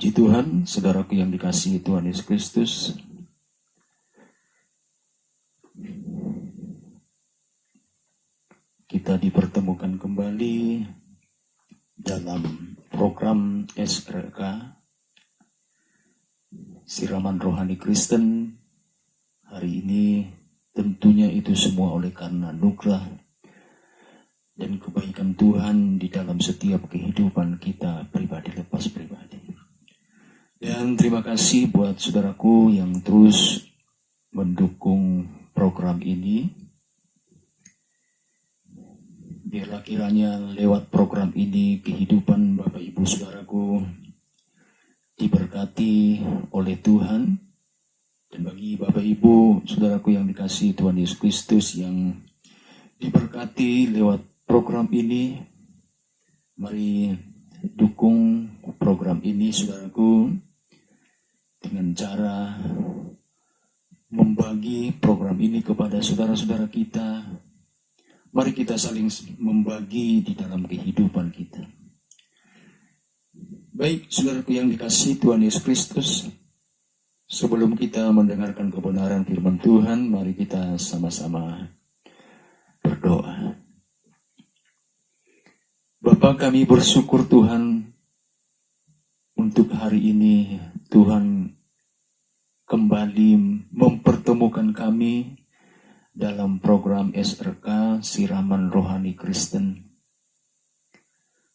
Puji Tuhan, saudaraku yang dikasihi Tuhan Yesus Kristus. Kita dipertemukan kembali dalam program SRK, Siraman Rohani Kristen. Hari ini tentunya itu semua oleh karena anugerah dan kebaikan Tuhan di dalam setiap kehidupan kita pribadi lepas pribadi. Dan terima kasih buat saudaraku yang terus mendukung program ini. Biarlah kiranya lewat program ini kehidupan Bapak Ibu saudaraku diberkati oleh Tuhan. Dan bagi Bapak Ibu saudaraku yang dikasihi Tuhan Yesus Kristus yang diberkati lewat program ini, mari dukung program ini saudaraku dengan cara membagi program ini kepada saudara-saudara kita. Mari kita saling membagi di dalam kehidupan kita. Baik, saudaraku yang dikasihi Tuhan Yesus Kristus, sebelum kita mendengarkan kebenaran firman Tuhan, mari kita sama-sama berdoa. Bapa, kami bersyukur Tuhan untuk hari ini Tuhan kembali mempertemukan kami dalam program SRK Siraman Rohani Kristen.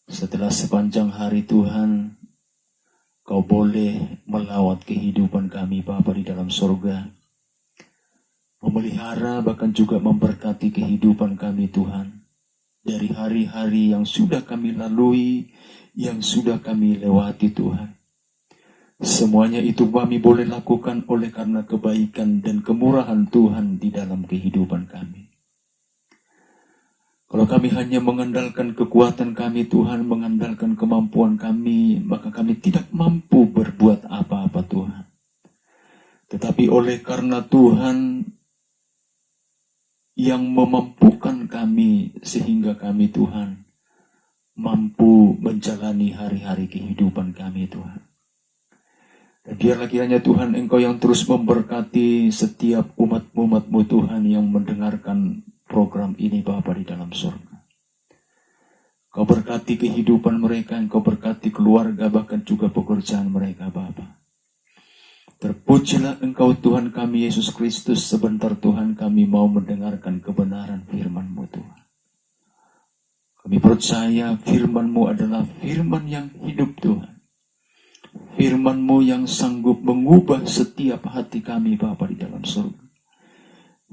Setelah sepanjang hari Tuhan, Kau boleh melawat kehidupan kami Bapa di dalam surga, memelihara bahkan juga memberkati kehidupan kami Tuhan, dari hari-hari yang sudah kami lalui, yang sudah kami lewati Tuhan. Semuanya itu kami boleh lakukan oleh karena kebaikan dan kemurahan Tuhan di dalam kehidupan kami. Kalau kami hanya mengandalkan kekuatan kami Tuhan, mengandalkan kemampuan kami, maka kami tidak mampu berbuat apa-apa Tuhan. Tetapi oleh karena Tuhan yang memampukan kami, sehingga kami Tuhan mampu menjalani hari-hari kehidupan kami Tuhan. Dan biarlah kiranya Tuhan Engkau yang terus memberkati setiap umat-umat-Mu Tuhan yang mendengarkan program ini Bapa di dalam surga. Kau berkati kehidupan mereka, Engkau berkati keluarga, bahkan juga pekerjaan mereka Bapa. Terpujilah Engkau Tuhan kami Yesus Kristus. Sebentar Tuhan kami mau mendengarkan kebenaran firman-Mu Tuhan. Kami percaya firman-Mu adalah firman yang hidup Tuhan. Firman-Mu yang sanggup mengubah setiap hati kami Bapa di dalam surga.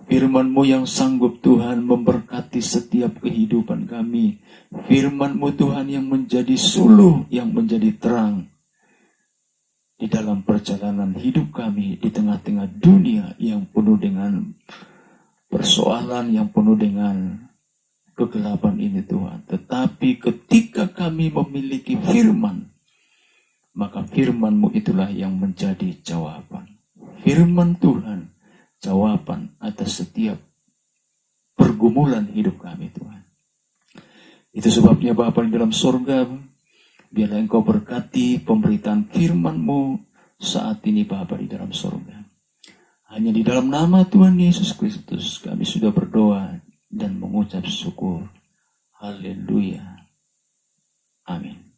Firman-Mu yang sanggup Tuhan memberkati setiap kehidupan kami. Firman-Mu Tuhan yang menjadi suluh, yang menjadi terang di dalam perjalanan hidup kami di tengah-tengah dunia yang penuh dengan persoalan, yang penuh dengan kegelapan ini Tuhan. Tetapi ketika kami memiliki firman, maka firman-Mu itulah yang menjadi jawaban. Firman Tuhan, jawaban atas setiap pergumulan hidup kami Tuhan. Itu sebabnya Bapa di dalam surga, biarlah Engkau berkati pemberitaan firman-Mu saat ini Bapa di dalam surga. Hanya di dalam nama Tuhan Yesus Kristus kami sudah berdoa dan mengucap syukur. Haleluya. Amin.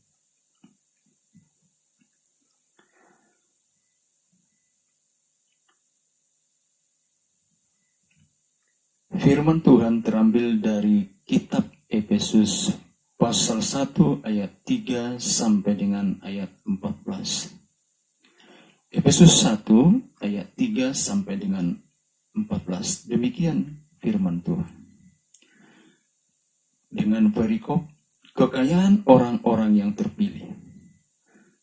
Firman Tuhan terambil dari kitab Efesus pasal 1 ayat 3 sampai dengan ayat 14. Efesus 1 ayat 3 sampai dengan 14. Demikian firman Tuhan. Dengan perikop kekayaan orang-orang yang terpilih.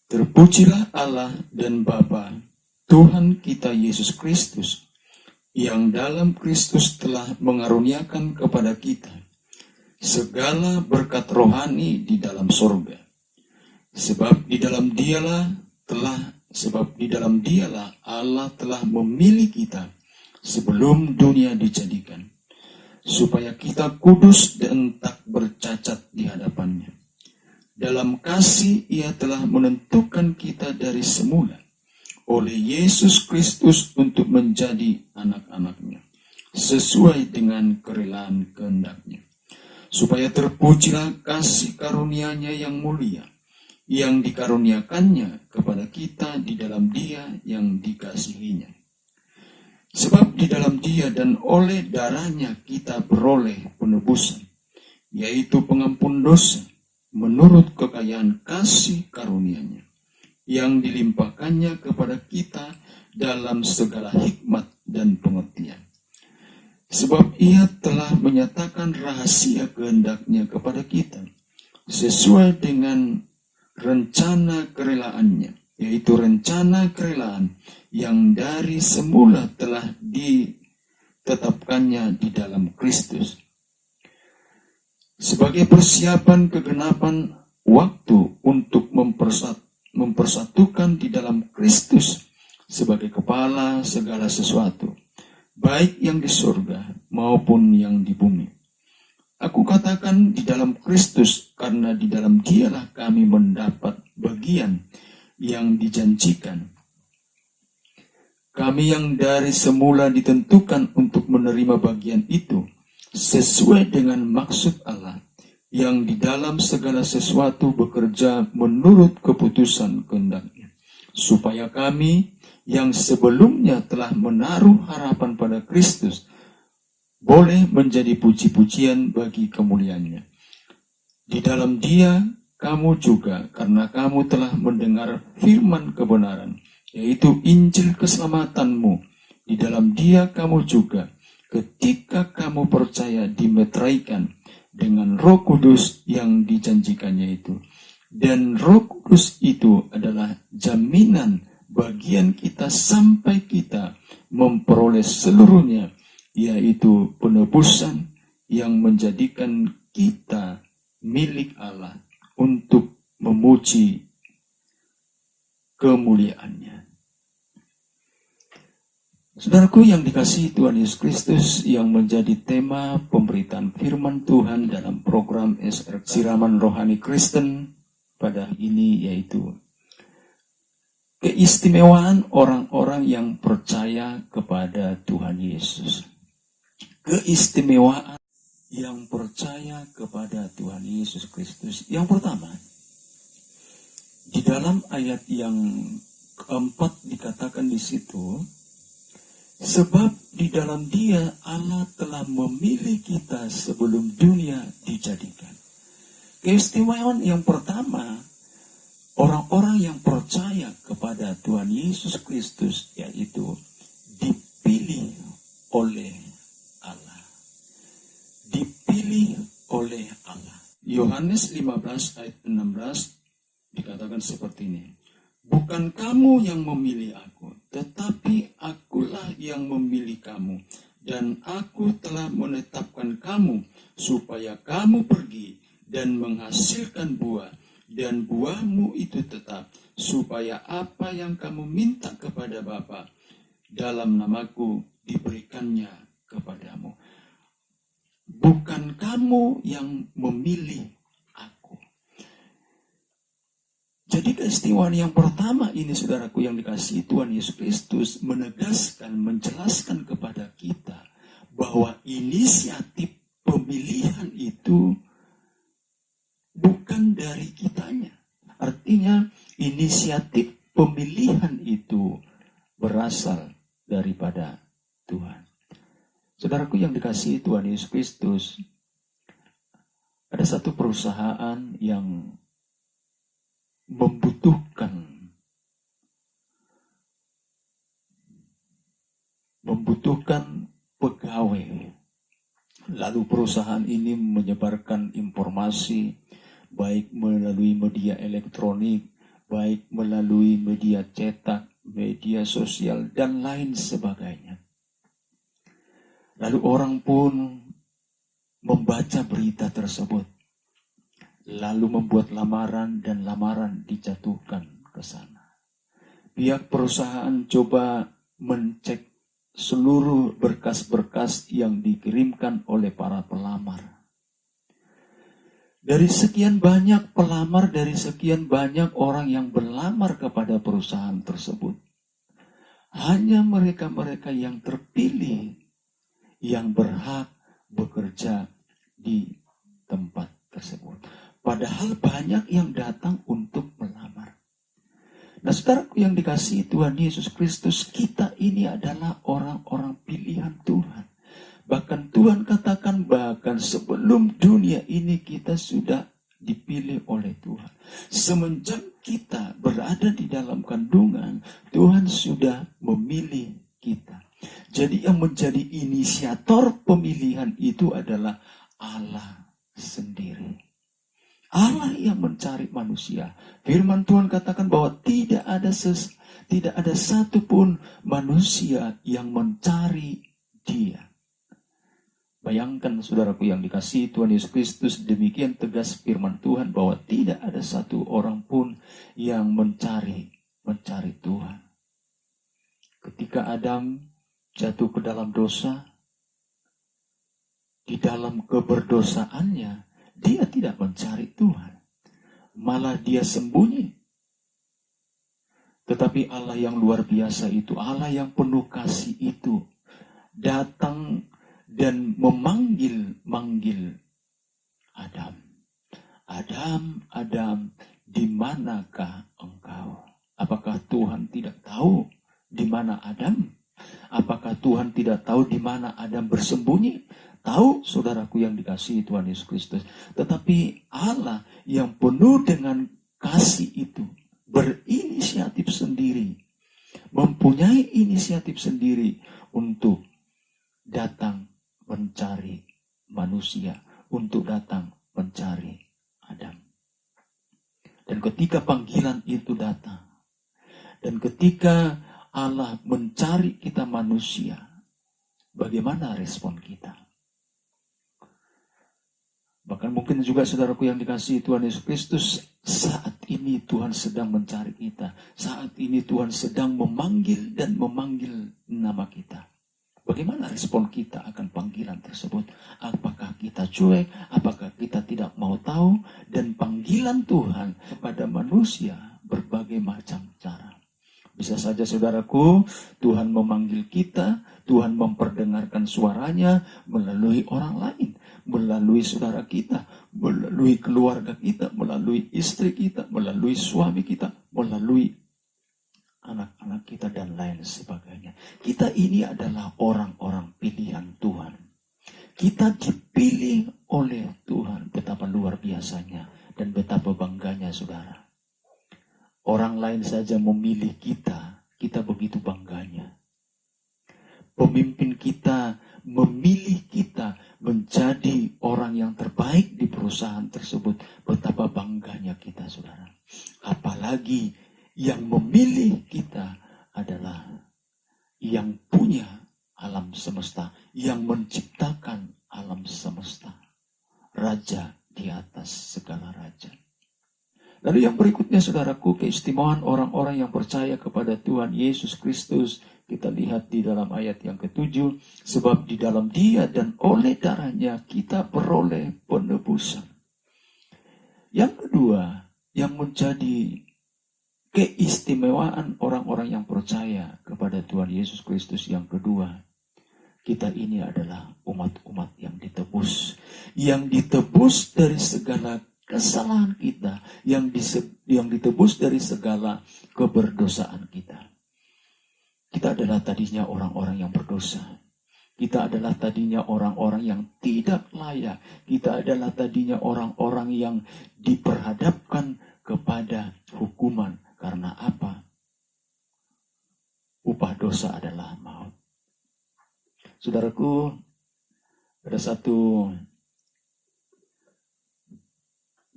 Terpujilah Allah dan Bapa Tuhan kita Yesus Kristus, yang dalam Kristus telah mengaruniakan kepada kita segala berkat rohani di dalam surga. Sebab di dalam Dialah Allah telah memilih kita sebelum dunia dijadikan, supaya kita kudus dan tak bercacat di hadapannya. Dalam kasih ia telah menentukan kita dari semula oleh Yesus Kristus untuk menjadi anak-anaknya, sesuai dengan kerelaan kehendak-Nya, supaya terpujilah kasih karunia-Nya yang mulia, yang dikaruniakannya kepada kita di dalam Dia yang dikasihinya. Sebab di dalam Dia dan oleh darah-Nya kita beroleh penebusan, yaitu pengampun dosa, menurut kekayaan kasih karunia-Nya, yang dilimpahkannya kepada kita dalam segala hikmat dan pengertian. Sebab Ia telah menyatakan rahasia kehendak-Nya kepada kita, sesuai dengan rencana kerelaannya, yaitu rencana kerelaan yang dari semula telah ditetapkannya di dalam Kristus, sebagai persiapan kegenapan waktu untuk mempersatukan di dalam Kristus sebagai kepala segala sesuatu, baik yang di surga maupun yang di bumi. Aku katakan di dalam Kristus, karena di dalam Dialah kami mendapat bagian yang dijanjikan. Kami yang dari semula ditentukan untuk menerima bagian itu, sesuai dengan maksud Allah, yang di dalam segala sesuatu bekerja menurut keputusan kehendak-Nya, supaya kami yang sebelumnya telah menaruh harapan pada Kristus, boleh menjadi puji-pujian bagi kemuliaan-Nya. Di dalam Dia, kamu juga, karena kamu telah mendengar firman kebenaran, yaitu Injil keselamatanmu, di dalam Dia kamu juga, ketika kamu percaya, dimeteraikan dengan Roh Kudus yang dijanjikannya itu. Dan Roh Kudus itu adalah jaminan bagian kita sampai kita memperoleh seluruhnya, yaitu penebusan yang menjadikan kita milik Allah untuk memuji kemuliaan-Nya. Saudaraku yang dikasihi Tuhan Yesus Kristus, yang menjadi tema pemberitaan firman Tuhan dalam program SR Siraman Rohani Kristen pada hari ini, yaitu keistimewaan orang-orang yang percaya kepada Tuhan Yesus. Keistimewaan yang percaya kepada Tuhan Yesus Kristus. Yang pertama, di dalam ayat yang keempat dikatakan di situ, sebab di dalam Dia Allah telah memilih kita sebelum dunia dijadikan. Keistimewaan yang pertama, orang-orang yang percaya kepada Tuhan Yesus Kristus, yaitu dipilih oleh Allah. Dipilih oleh Allah. Yohanes 15 ayat 16 dikatakan seperti ini. Bukan kamu yang memilih aku, tetapi akulah yang memilih kamu. Dan aku telah menetapkan kamu, supaya kamu pergi dan menghasilkan buah, dan buahmu itu tetap, supaya apa yang kamu minta kepada Bapa dalam namaku diberikannya kepadamu. Bukan kamu yang memilih aku. Jadi keistimewaan yang pertama ini, saudaraku yang dikasihi Tuhan Yesus Kristus, menegaskan, menjelaskan kepada kita bahwa inisiatif pemilihan itu bukan dari kitanya. Artinya inisiatif pemilihan itu berasal daripada Tuhan. Saudaraku yang dikasihi Tuhan Yesus Kristus, ada satu perusahaan yang membutuhkan pegawai. Lalu perusahaan ini menyebarkan informasi baik melalui media elektronik, baik melalui media cetak, media sosial, dan lain sebagainya. Lalu orang pun membaca berita tersebut, lalu membuat lamaran, dan lamaran dijatuhkan ke sana. Pihak perusahaan coba mencek seluruh berkas-berkas yang dikirimkan oleh para pelamar. Dari sekian banyak pelamar, dari sekian banyak orang yang berlamar kepada perusahaan tersebut, hanya mereka-mereka yang terpilih yang berhak bekerja di tempat tersebut. Padahal banyak yang datang untuk melamar. Nah, saudaraku yang dikasihi Tuhan Yesus Kristus, kita ini adalah orang-orang pilihan Tuhan. Bahkan Tuhan katakan, bahkan sebelum dunia ini kita sudah dipilih oleh Tuhan. Semenjak kita berada di dalam kandungan, Tuhan sudah memilih kita. Jadi yang menjadi inisiator pemilihan itu adalah Allah sendiri. Allah yang mencari manusia. Firman Tuhan katakan bahwa tidak ada satupun manusia yang mencari Dia. Bayangkan saudaraku yang dikasihi Tuhan Yesus Kristus, demikian tegas firman Tuhan bahwa tidak ada satu orang pun yang mencari Tuhan. Ketika Adam jatuh ke dalam dosa, di dalam keberdosaannya, dia tidak mencari Tuhan. Malah dia sembunyi. Tetapi Allah yang luar biasa itu, Allah yang penuh kasih itu, datang dan memanggil Adam. Adam, di manakah engkau? Apakah Tuhan tidak tahu di mana Adam? Apakah Tuhan tidak tahu di mana Adam bersembunyi? Tahu, saudaraku yang dikasihi Tuhan Yesus Kristus. Tetapi Allah yang penuh dengan kasih itu berinisiatif sendiri, mempunyai inisiatif sendiri untuk datang mencari manusia, untuk datang mencari Adam. Dan ketika panggilan itu datang, dan ketika Allah mencari kita manusia, bagaimana respon kita? Bahkan mungkin juga saudaraku yang dikasihi Tuhan Yesus Kristus, saat ini Tuhan sedang mencari kita. Saat ini Tuhan sedang memanggil nama kita. Bagaimana respon kita akan panggilan tersebut? Apakah kita cuek? Apakah kita tidak mau tahu? Dan panggilan Tuhan kepada manusia berbagai macam cara. Bisa saja saudaraku, Tuhan memanggil kita, Tuhan memperdengarkan suaranya melalui orang lain. Melalui saudara kita, melalui keluarga kita, melalui istri kita, melalui suami kita, melalui anak-anak kita dan lain sebagainya. Kita ini adalah orang-orang pilihan Tuhan. Kita dipilih oleh Tuhan. Betapa luar biasanya dan betapa bangganya saudara. Orang lain saja memilih kita, kita begitu bangganya. Pemimpin kita memilih kita menjadi orang yang terbaik di perusahaan tersebut. Betapa bangganya kita saudara. Apalagi yang memilih kita adalah yang punya alam semesta, yang menciptakan alam semesta, Raja di atas segala raja. Lalu yang berikutnya saudaraku, keistimewaan orang-orang yang percaya kepada Tuhan Yesus Kristus. Kita lihat di dalam ayat yang ke-7, sebab di dalam Dia dan oleh darahnya kita beroleh penebusan. Yang kedua, yang menjadi keistimewaan orang-orang yang percaya kepada Tuhan Yesus Kristus yang kedua, kita ini adalah umat-umat yang ditebus. Yang ditebus dari segala kesalahan kita, yang ditebus dari segala keberdosaan kita. Kita adalah tadinya orang-orang yang berdosa. Kita adalah tadinya orang-orang yang tidak layak. Kita adalah tadinya orang-orang yang diperhadapkan kepada hukuman. Karena apa? Upah dosa adalah maut. Saudaraku, ada satu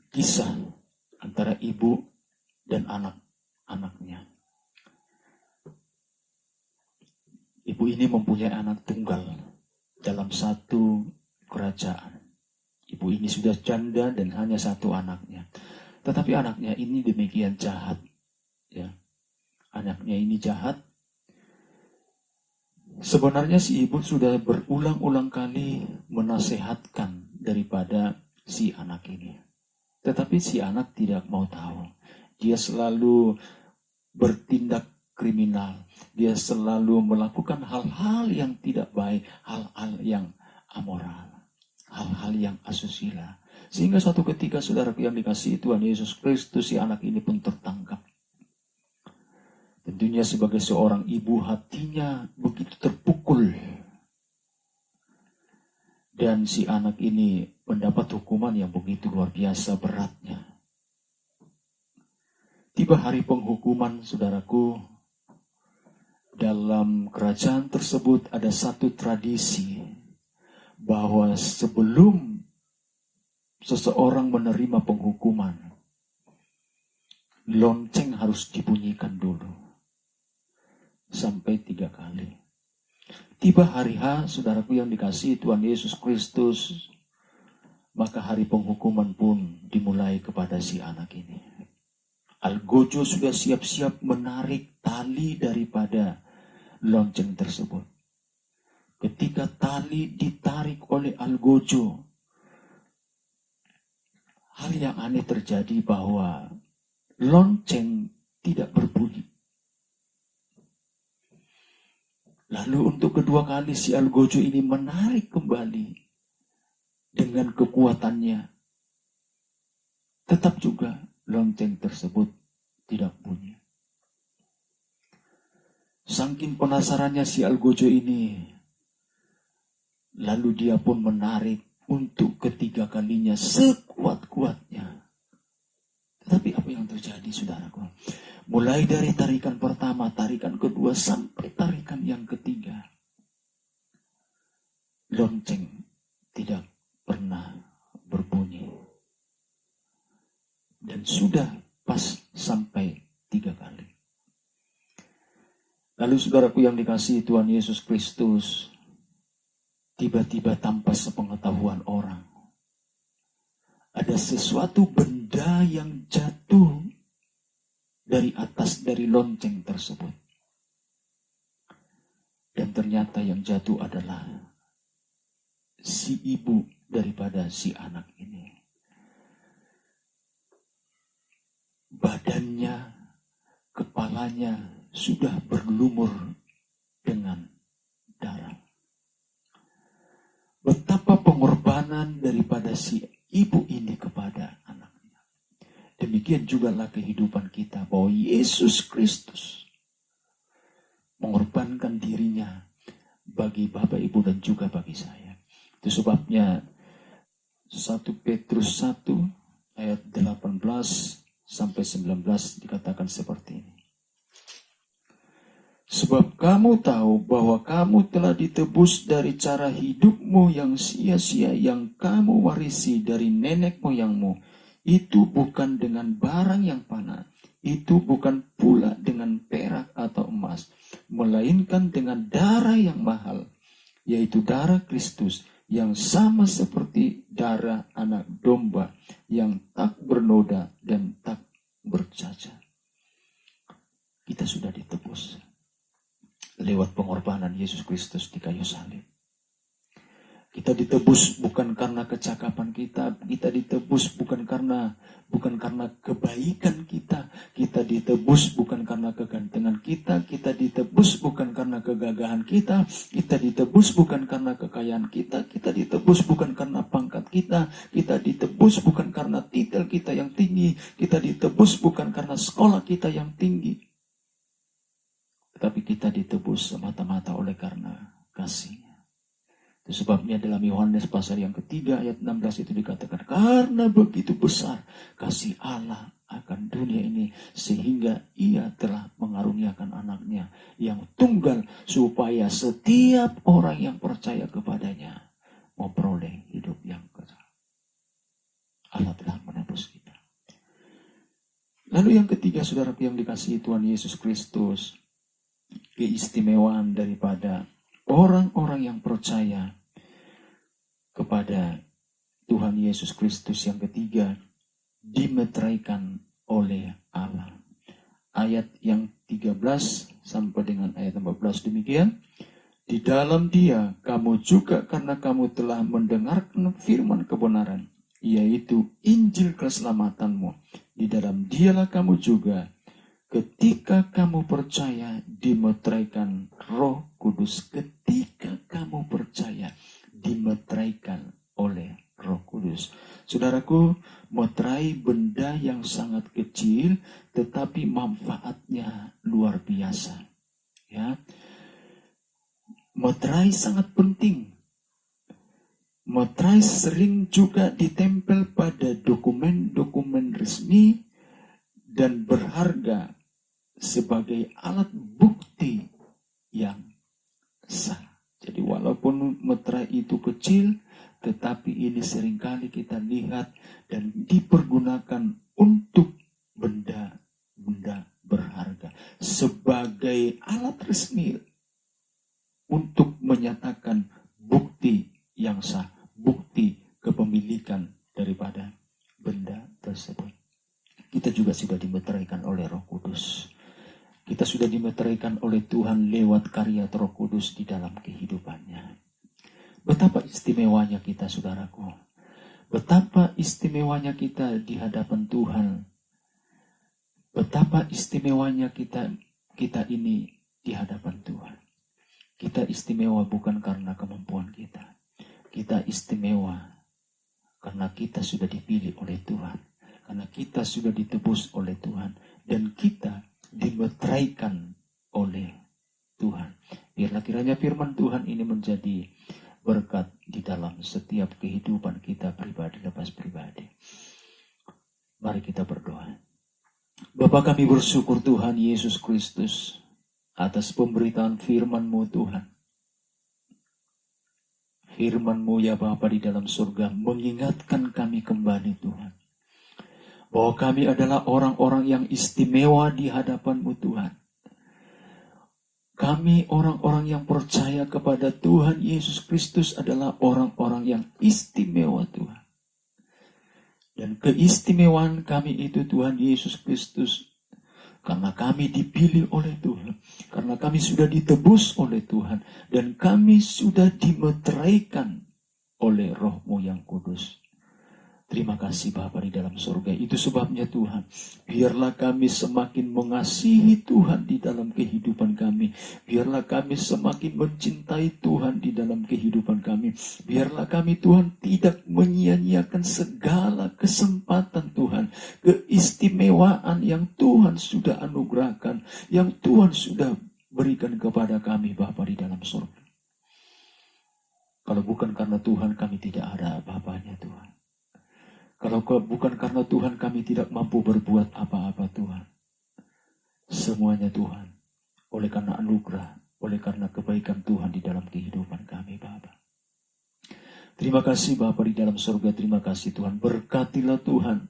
kisah antara ibu dan anak-anaknya. Ibu ini mempunyai anak tunggal dalam satu kerajaan. Ibu ini sudah janda dan hanya satu anaknya. Tetapi anaknya ini demikian jahat. Ya. Anaknya ini jahat. Sebenarnya si ibu sudah berulang-ulang kali menasehatkan daripada si anak ini. Tetapi si anak tidak mau tahu. Dia selalu bertindak kriminal. Dia selalu melakukan hal-hal yang tidak baik, hal-hal yang amoral, hal-hal yang asusila. Sehingga suatu ketika saudara yang dikasihi Tuhan Yesus Kristus, si anak ini pun tertangkap. Tentunya sebagai seorang ibu hatinya begitu terpukul. Dan si anak ini mendapat hukuman yang begitu luar biasa beratnya. Tiba hari penghukuman, saudaraku, dalam kerajaan tersebut ada satu tradisi bahwa sebelum seseorang menerima penghukuman, lonceng harus dibunyikan dulu sampai 3 kali. Tiba hari H, saudaraku yang dikasihi Tuhan Yesus Kristus, maka hari penghukuman pun dimulai kepada si anak ini. Algojo sudah siap-siap menarik tali daripada lonceng tersebut. Ketika tali ditarik oleh Algojo, hal yang aneh terjadi bahwa lonceng tidak berbunyi. Lalu untuk kedua kali si Algojo ini menarik kembali dengan kekuatannya. Tetap juga lonceng tersebut tidak bunyi. Saking penasarannya si Algojo ini, lalu dia pun menarik untuk ketiga kalinya sekuat-kuatnya. Tetapi apa yang terjadi, saudaraku? Mulai dari tarikan pertama, tarikan kedua, sampai tarikan yang ketiga, lonceng tidak pernah berbunyi. Dan sudah pas sampai 3 kali. Lalu saudaraku yang dikasihi Tuhan Yesus Kristus, tiba-tiba tanpa sepengetahuan orang, ada sesuatu benda yang jatuh dari atas dari lonceng tersebut. Dan ternyata yang jatuh adalah si ibu daripada si anak ini. Badannya, kepalanya sudah berlumur dengan darah. Betapa pengorbanan daripada si ibu ini kepada anaknya. Demikian jugalah kehidupan kita, bahwa Yesus Kristus mengorbankan dirinya bagi Bapak, Ibu, dan juga bagi saya. Itu sebabnya 1 Petrus 1 ayat 18 sampai 19 dikatakan seperti ini. Sebab kamu tahu bahwa kamu telah ditebus dari cara hidupmu yang sia-sia yang kamu warisi dari nenek moyangmu. Itu bukan dengan barang yang fana, itu bukan pula dengan perak atau emas, melainkan dengan darah yang mahal, yaitu darah Kristus, yang sama seperti darah anak domba yang tak bernoda dan tak bercacat. Kita sudah ditebus lewat pengorbanan Yesus Kristus di kayu salib. Kita ditebus bukan karena kecakapan kita, kita ditebus bukan karena kebaikan kita, kita ditebus bukan karena kegantengan kita ditebus bukan karena kegagahan kita ditebus bukan karena kekayaan kita ditebus bukan karena pangkat kita ditebus bukan karena titel kita yang tinggi, kita ditebus bukan karena sekolah kita yang tinggi, tetapi kita ditebus semata-mata oleh karena kasih. Itu sebabnya dalam Yohanes pasal yang ketiga ayat 16 itu dikatakan, karena begitu besar kasih Allah akan dunia ini sehingga ia telah mengaruniakan anaknya yang tunggal supaya setiap orang yang percaya kepadanya memperoleh hidup yang kekal. Allah telah menebus kita. Lalu yang ketiga, saudara yang dikasihi Tuhan Yesus Kristus, keistimewaan daripada orang-orang yang percaya kepada Tuhan Yesus Kristus yang ketiga, dimeteraikan oleh Allah. Ayat yang 13 sampai dengan ayat 14 demikian. Di dalam Dia kamu juga, karena kamu telah mendengarkan firman kebenaran yaitu Injil keselamatanmu. Di dalam dialah kamu juga, ketika kamu percaya, dimeteraikan Roh Kudus. Ketika kamu percaya, dimeteraikan oleh Roh Kudus. Saudaraku, meterai benda yang sangat kecil, tetapi manfaatnya luar biasa. Ya, meterai sangat penting. Meterai sering juga ditempel pada dokumen-dokumen resmi dan berharga sebagai alat bukti yang sah. Jadi walaupun meterai itu kecil, tetapi ini seringkali kita lihat dan dipergunakan untuk benda-benda berharga sebagai alat resmi untuk menyatakan bukti yang sah, bukti kepemilikan daripada benda tersebut. Kita juga sudah dimeteraikan oleh Roh Kudus. Kita sudah dimeteraikan oleh Tuhan lewat karya Roh Kudus di dalam kehidupannya. Betapa istimewanya kita, saudaraku. Betapa istimewanya kita di hadapan Tuhan. Betapa istimewanya kita ini di hadapan Tuhan. Kita istimewa bukan karena kemampuan kita. Kita istimewa karena kita sudah dipilih oleh Tuhan. Karena kita sudah ditebus oleh Tuhan. Dan kita dimeteraikan oleh Tuhan. Biarlah kiranya firman Tuhan ini menjadi berkat di dalam setiap kehidupan kita pribadi lepas pribadi. Mari kita berdoa. Bapa, kami bersyukur Tuhan Yesus Kristus atas pemberitaan firman-Mu Tuhan. Firman-Mu ya Bapa di dalam surga mengingatkan kami kembali Tuhan. Bahwa kami adalah orang-orang yang istimewa di hadapan-Mu Tuhan. Kami orang-orang yang percaya kepada Tuhan Yesus Kristus adalah orang-orang yang istimewa Tuhan. Dan keistimewaan kami itu Tuhan Yesus Kristus karena kami dipilih oleh Tuhan. Karena kami sudah ditebus oleh Tuhan. Dan kami sudah dimeteraikan oleh Roh-Mu yang kudus. Terima kasih Bapa di dalam surga. Itu sebabnya Tuhan, biarlah kami semakin mengasihi Tuhan di dalam kehidupan kami. Biarlah kami semakin mencintai Tuhan di dalam kehidupan kami. Biarlah kami Tuhan tidak menyia-nyiakan segala kesempatan Tuhan. Keistimewaan yang Tuhan sudah anugerahkan. Yang Tuhan sudah berikan kepada kami Bapa di dalam surga. Kalau bukan karena Tuhan kami tidak ada apa-apanya Tuhan. Kalau bukan karena Tuhan kami tidak mampu berbuat apa-apa Tuhan. Semuanya Tuhan. Oleh karena anugerah. Oleh karena kebaikan Tuhan di dalam kehidupan kami Bapa. Terima kasih Bapa di dalam surga. Terima kasih Tuhan. Berkatilah Tuhan.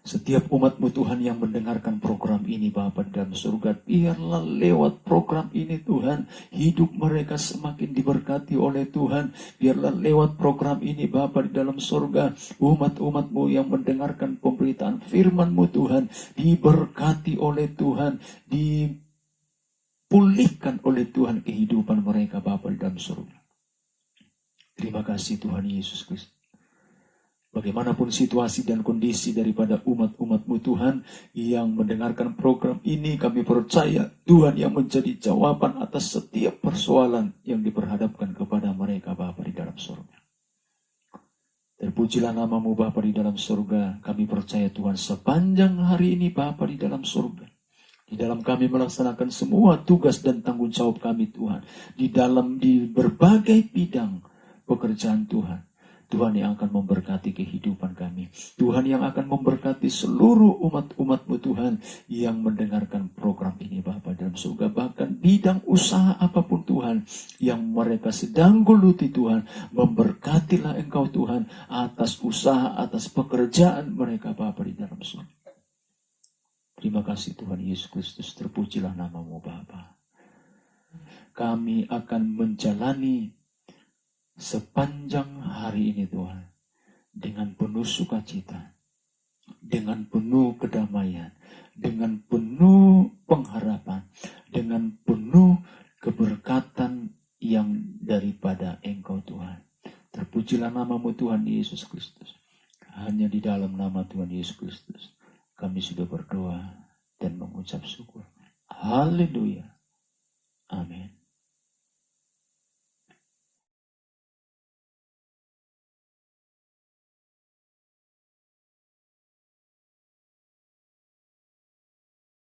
Setiap umat-Mu Tuhan yang mendengarkan program ini Bapa di dalam surga. Biarlah lewat program ini Tuhan. Hidup mereka semakin diberkati oleh Tuhan. Biarlah lewat program ini Bapa di dalam surga. Umat-umat-Mu yang mendengarkan pemberitaan firman-Mu Tuhan. Diberkati oleh Tuhan. Dipulihkan oleh Tuhan kehidupan mereka Bapa di dalam surga. Terima kasih Tuhan Yesus Kristus. Bagaimanapun situasi dan kondisi daripada umat-umat-Mu Tuhan yang mendengarkan program ini, kami percaya Tuhan yang menjadi jawaban atas setiap persoalan yang diperhadapkan kepada mereka Bapa di dalam surga. Terpujilah nama-Mu Bapa di dalam surga. Kami percaya Tuhan sepanjang hari ini Bapa di dalam surga. Di dalam kami melaksanakan semua tugas dan tanggung jawab kami Tuhan. Di berbagai bidang pekerjaan Tuhan. Tuhan yang akan memberkati kehidupan kami. Tuhan yang akan memberkati seluruh umat-umat-Mu Tuhan yang mendengarkan program ini Bapa dalam surga. Bahkan bidang usaha apapun Tuhan yang mereka sedang geluti Tuhan. Memberkatilah Engkau Tuhan atas usaha, atas pekerjaan mereka Bapa di dalam surga. Terima kasih Tuhan Yesus Kristus. Terpujilah nama-Mu Bapa. Kami akan menjalani sepanjang hari ini Tuhan, dengan penuh sukacita, dengan penuh kedamaian, dengan penuh pengharapan, dengan penuh keberkatan yang daripada Engkau Tuhan. Terpujilah nama-Mu Tuhan Yesus Kristus. Hanya di dalam nama Tuhan Yesus Kristus kami sudah berdoa dan mengucap syukur. Haleluya. Amin.